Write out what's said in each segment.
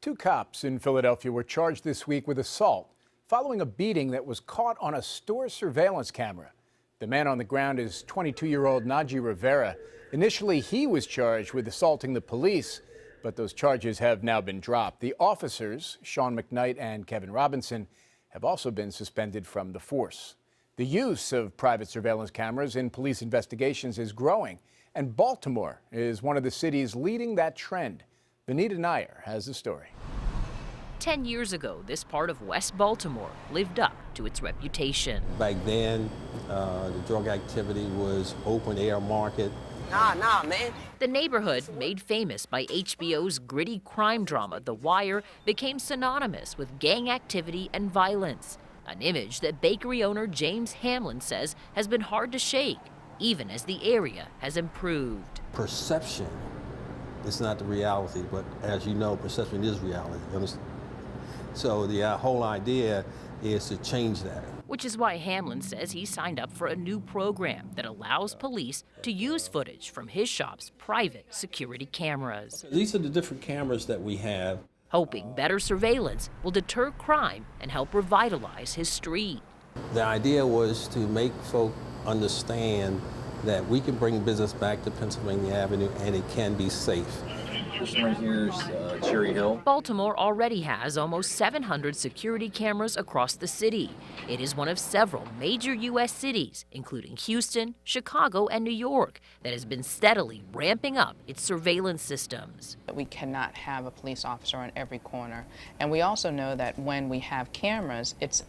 Two cops in Philadelphia were charged this week with assault following a beating that was caught on a store surveillance camera. The man on the ground is 22-year-old Najee Rivera. Initially, he was charged with assaulting the police, but those charges have now been dropped. The officers, Sean McKnight and Kevin Robinson, have also been suspended from the force. The use of private surveillance cameras in police investigations is growing, and Baltimore is one of the cities leading that trend. Vinita Nair has the story. 10 years ago, this part of West Baltimore lived up to its reputation. Back then, the drug activity was open air market. Nah, man. The neighborhood, made famous by HBO's gritty crime drama The Wire, became synonymous with gang activity and violence, an image that bakery owner James Hamlin says has been hard to shake, even as the area has improved. Perception is not the reality, but as you know, perception is reality. So the whole idea is to change that. Which is why Hamlin says he signed up for a new program that allows police to use footage from his shop's private security cameras. These are the different cameras that we have. Hoping better surveillance will deter crime and help revitalize his street. The idea was to make folk understand that we can bring business back to Pennsylvania Avenue and it can be safe. This one right here is Cherry Hill. Baltimore already has almost 700 security cameras across the city. It is one of several major U.S. cities, including Houston, Chicago, and New York, that has been steadily ramping up its surveillance systems. We cannot have a police officer on every corner. And we also know that when we have cameras, it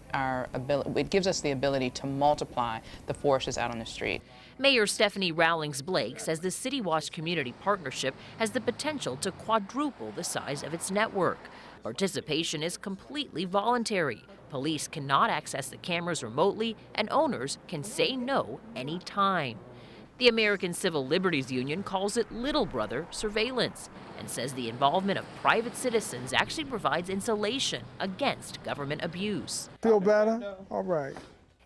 gives us the ability to multiply the forces out on the street. Mayor Stephanie Rawlings Blake says the City Watch Community Partnership has the potential to quadruple the size of its network. Participation is completely voluntary. Police cannot access the cameras remotely, and owners can say no anytime. The American Civil Liberties Union calls it little brother surveillance and says the involvement of private citizens actually provides insulation against government abuse. Feel better? All right.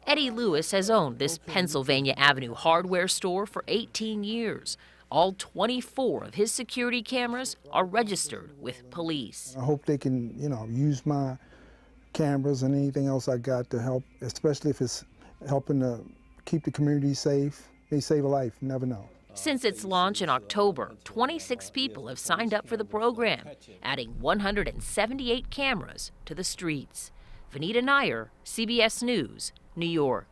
Eddie Lewis has owned this Pennsylvania Avenue hardware store for 18 years. All 24 of his security cameras are registered with police. I hope they can, use my cameras and anything else I got to help, especially if it's helping to keep the community safe. They save a life, you never know. Since its launch in October, 26 people have signed up for the program, adding 178 cameras to the streets. Vinita Nair, CBS News, New York.